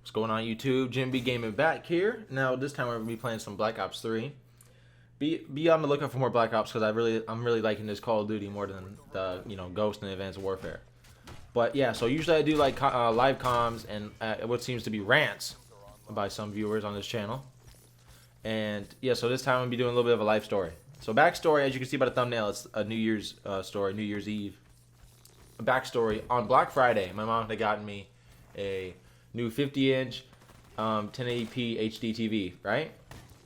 What's going on YouTube? Jim B Gaming back here. Now this time we're gonna be playing some Black Ops 3. Be on the lookout for more Black Ops because I'm really liking this Call of Duty more than the Ghost and Advanced Warfare. But yeah, so usually I do like live comms and what seems to be rants by some viewers on this channel. And yeah, so this time I'm gonna be doing a little bit of a life story. So backstory, as you can see by the thumbnail, it's a New Year's story, New Year's Eve. A backstory: on Black Friday, my mom had gotten me a new 50-inch 1080p HD TV, right?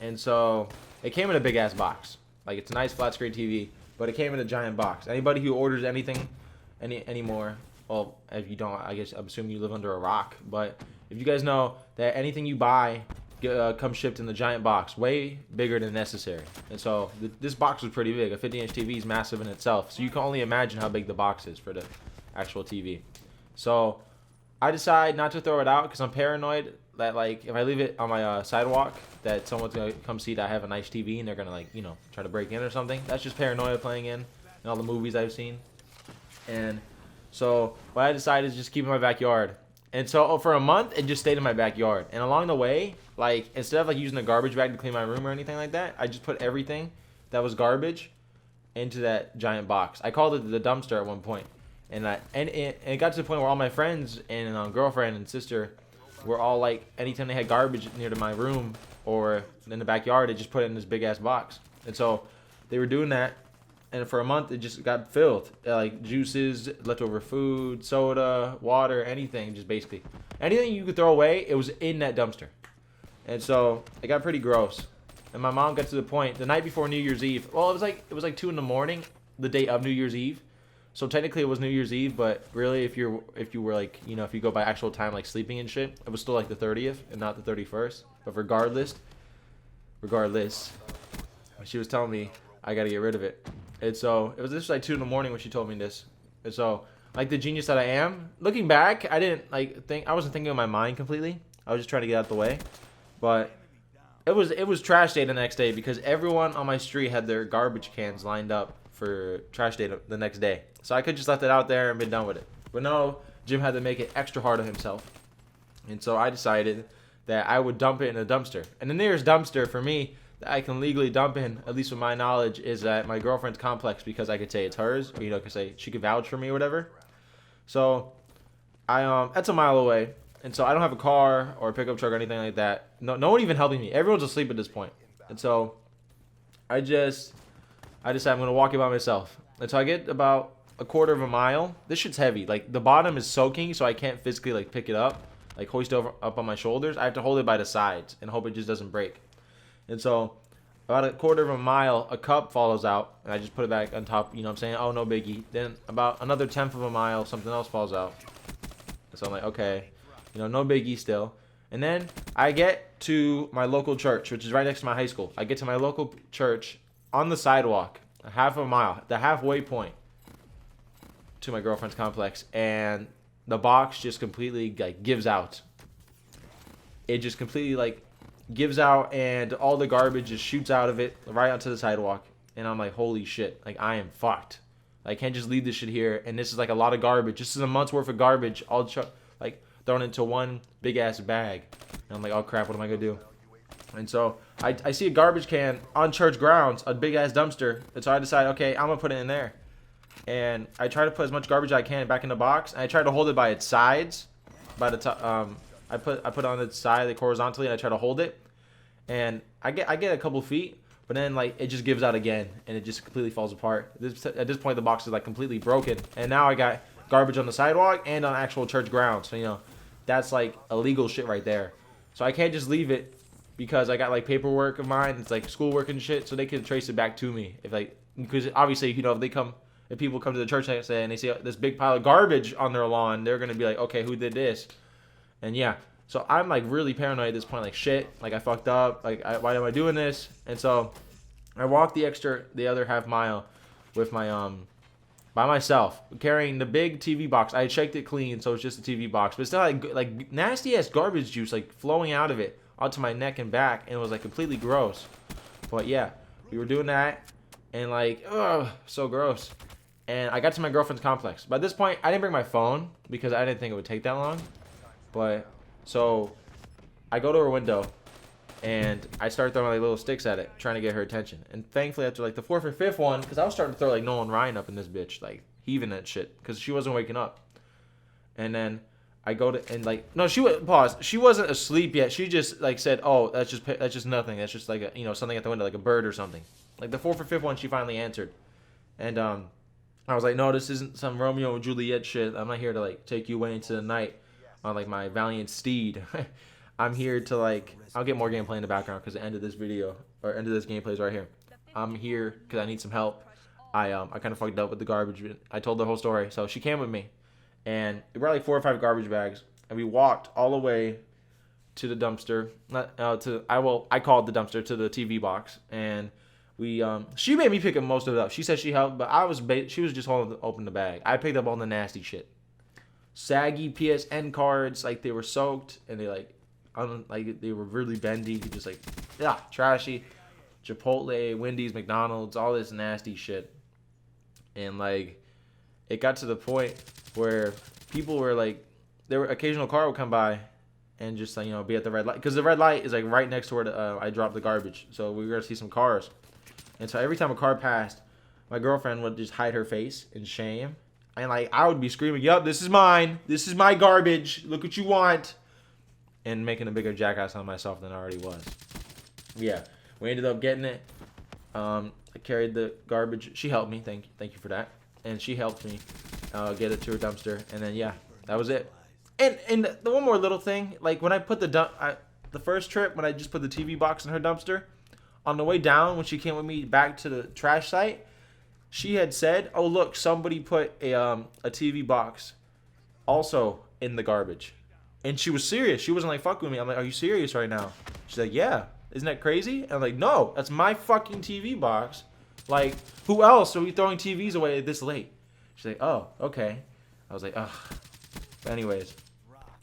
And so it came in a big ass box. Like, it's a nice flat screen TV, but it came in a giant box. Anybody who orders anything anymore, well, if you don't, I guess I'm assuming you live under a rock, but if you guys know that anything you buy comes shipped in the giant box, way bigger than necessary. And so this box was pretty big. A 50-inch TV is massive in itself, so you can only imagine how big the box is for the actual TV. So I decide not to throw it out because I'm paranoid that, like, if I leave it on my sidewalk, that someone's gonna come see that I have a nice TV and they're gonna, like, try to break in or something. That's just paranoia playing in all the movies I've seen. And so what I decided is just keep it in my backyard. And so for a month, it just stayed in my backyard. And along the way, like, instead of like using a garbage bag to clean my room or anything like that, I just put everything that was garbage into that giant box. I called it the dumpster at one point. And it got to the point where all my friends and girlfriend and sister were all like, anytime they had garbage near to my room or in the backyard, they just put it in this big ass box. And so they were doing that, and for a month it just got filled. Like juices, leftover food, soda, water, anything, just basically anything you could throw away, it was in that dumpster. And so it got pretty gross. And my mom got to the point the night before New Year's Eve. Well, it was like 2 in the morning, the day of New Year's Eve. So technically it was New Year's Eve, but really if you were like, if you go by actual time, like sleeping and shit, it was still like the 30th and not the 31st. But regardless, she was telling me I got to get rid of it. And so this was like 2 in the morning when she told me this. And so, like the genius that I am, looking back, I wasn't thinking of my mind completely. I was just trying to get out the way. But it was trash day the next day because everyone on my street had their garbage cans lined up for trash day the next day. So I could just left it out there and been done with it. But no, Jim had to make it extra hard on himself. And so I decided that I would dump it in a dumpster. And the nearest dumpster for me that I can legally dump in, at least with my knowledge, is at my girlfriend's complex because I could say it's hers, or could say she could vouch for me or whatever. So that's a mile away. And so I don't have a car or a pickup truck or anything like that. No one even helping me. Everyone's asleep at this point. And so I decided I'm going to walk it by myself. And so I get about a quarter of a mile. This shit's heavy. Like, the bottom is soaking, so I can't physically, like, pick it up, like, hoist it up on my shoulders. I have to hold it by the sides and hope it just doesn't break. And so about a quarter of a mile, a cup falls out, and I just put it back on top, I'm saying? Oh, no biggie. Then about another tenth of a mile, something else falls out. And so I'm like, okay, no biggie still. And then I get to my local church, which is right next to my high school. I get to my local church on the sidewalk, a half a mile, the halfway point to my girlfriend's complex, and the box just completely, like, gives out. It just completely, like, gives out, and all the garbage just shoots out of it right onto the sidewalk. And I'm like, holy shit, like, I am fucked. I can't just leave this shit here, and this is like a lot of garbage. This is a month's worth of garbage all like thrown into one big ass bag. And I'm like, oh crap, what am I gonna do? And so I see a garbage can on church grounds, a big ass dumpster. And so I decide, okay, I'm gonna put it in there. And I try to put as much garbage as I can back in the box. And I try to hold it by its sides, by the top. I put it on its side, like, horizontally, and I try to hold it. And I get a couple feet, but then, like, it just gives out again, and it just completely falls apart. At this point, the box is, like, completely broken. And now I got garbage on the sidewalk and on actual church grounds. So that's like illegal shit right there. So I can't just leave it because I got, like, paperwork of mine. It's like schoolwork and shit, so they can trace it back to me. Because obviously, if people come to the church and they see this big pile of garbage on their lawn, they're gonna be like, okay, who did this? And yeah, so I'm, like, really paranoid at this point. Like, shit, like, I fucked up. Like, why am I doing this? And so I walk the other half mile with my by myself, carrying the big TV box. I checked it clean, so it's just a TV box, but it's still like nasty ass garbage juice, like, flowing out of it onto my neck and back, and it was, like, completely gross. But yeah, we were doing that, and, like, ugh, so gross. And I got to my girlfriend's complex. By this point, I didn't bring my phone because I didn't think it would take that long. But so I go to her window, and I start throwing like little sticks at it, trying to get her attention. And thankfully, after like the fourth or fifth one, because I was starting to throw like Nolan Ryan up in this bitch, like heaving that shit, because she wasn't waking up. And then I go to and like no, she was pause. She wasn't asleep yet. She just like said, "Oh, that's just nothing. That's just like a something at the window, like a bird or something." Like the fourth or fifth one, she finally answered, and I was like, "No, this isn't some Romeo and Juliet shit. I'm not here to like take you away into the night on like my valiant steed." I'm here to like, I'll get more gameplay in the background because the end of this video or end of this gameplay is right here. I'm here because I need some help. I kind of fucked up with the garbage. I told the whole story, so she came with me, and we brought like 4 or 5 garbage bags, and we walked all the way to the dumpster. I called the dumpster to the TV box, and we she made me pick up most of it up. She said she helped, but she was just holding open the bag. I picked up all the nasty shit, saggy PSN cards, like they were soaked and they they were really bendy, just like trashy. Chipotle, Wendy's, McDonald's, all this nasty shit. And like it got to the point where people were like, occasional car would come by and just like be at the red light, because the red light is like right next to where I dropped the garbage, so we were gonna see some cars. And so every time a car passed, my girlfriend would just hide her face in shame, and like I would be screaming, "Yup, this is mine, this is my garbage, look what you want," and making a bigger jackass on myself than I already was. Yeah, we ended up getting it. I carried the garbage. She helped me. Thank you for that. And she helped me get it to her dumpster. And then yeah, that was it. And the one more little thing, like when I put the first trip when I just put the TV box in her dumpster, on the way down when she came with me back to the trash site, she had said, "Oh look, somebody put a TV box also in the garbage." And she was serious. She wasn't like fucking with me. I'm like, "Are you serious right now?" She's like, "Yeah. Isn't that crazy?" And I'm like, "No, that's my fucking TV box. Like, who else are we throwing TVs away this late?" She's like, "Oh, okay." I was like, ugh. But anyways.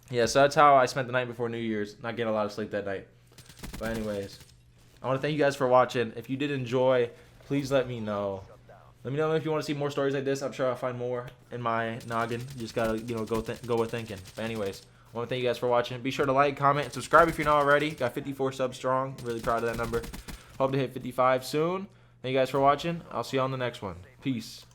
Yeah, so that's how I spent the night before New Year's. Not getting a lot of sleep that night. But anyways, I want to thank you guys for watching. If you did enjoy, please let me know. Let me know if you want to see more stories like this. I'm sure I'll find more in my noggin. You just gotta, go with thinking. But anyways, I want to thank you guys for watching. Be sure to like, comment, and subscribe if you're not already. Got 54 subs strong. Really proud of that number. Hope to hit 55 soon. Thank you guys for watching. I'll see you on the next one. Peace.